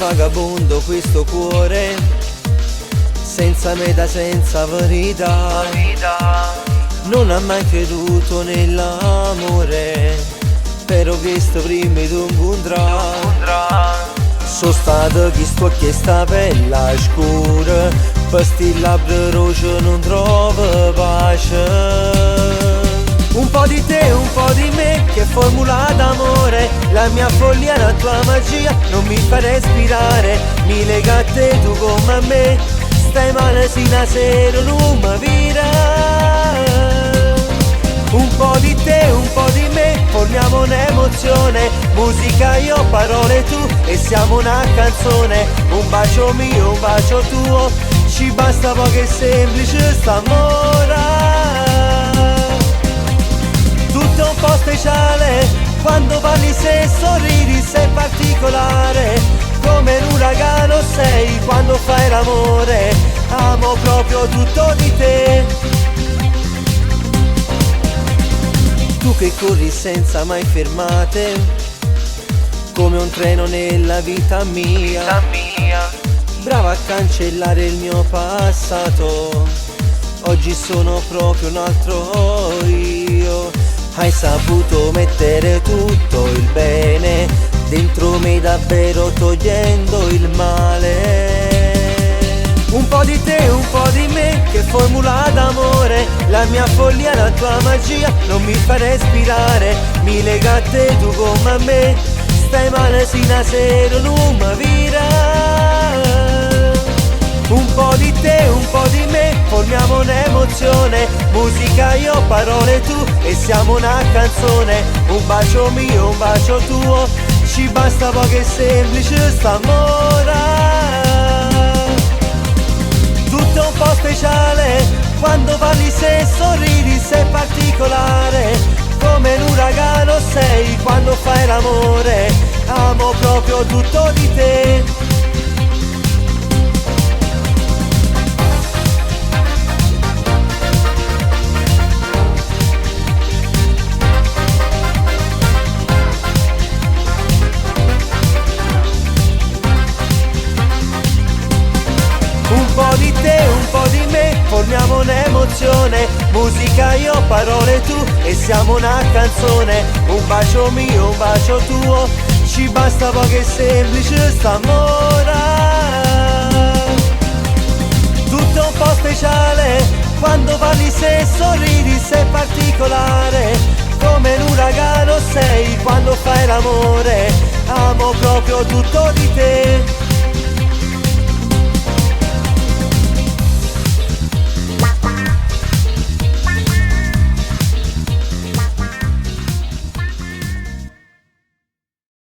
vagabondo questo cuore, senza meta, senza verità. Non ha mai creduto nell'amore, però questo prima tu incontrà. Sono stato chi sto che sta bella scura, per sti labbra rosse non trovo pace. Un po' di te, un po' di me, che formula d'amore. La mia follia, la tua magia, non mi fa respirare. Mi lega a te, tu come a me. Stai male sino a sera, non mi vira. Un po' di te, un po' di me, formiamo un'emozione. Musica io, parole tu, e siamo una canzone. Un bacio mio, un bacio tuo, ci basta poco e semplice st'amore. Tutto un po' speciale, quando parli se sorridi sei particolare. Come un uragano sei quando fai l'amore, amo proprio tutto di te. Tu che corri senza mai fermate, come un treno nella vita mia. Brava a cancellare il mio passato, oggi sono proprio un altro io. Hai saputo mettere tutto il bene dentro me, davvero togliendo il male. Un po' di te, un po' di me, che formula d'amore. La mia follia, la tua magia, non mi fa respirare. Mi lega a te, tu come a me. Stai male sino a sera, non mi vira. Un po' di te, un po' di me, formiamo un'emozione. Musica io, parole tu, e siamo una canzone. Un bacio mio, un bacio tuo, ci basta poco e semplice st'amore. Tutto un po' speciale, quando parli se sorridi sei particolare. Come un uragano sei quando fai l'amore, amo proprio tutto di te. Un po' di te, un po' di me, formiamo un'emozione. Musica io, parole tu, e siamo una canzone. Un bacio mio, un bacio tuo, ci basta poco e semplice st'amore. Tutto un po' speciale, quando parli se sorridi sei particolare. Come un uragano sei quando fai l'amore, amo proprio tutto di te.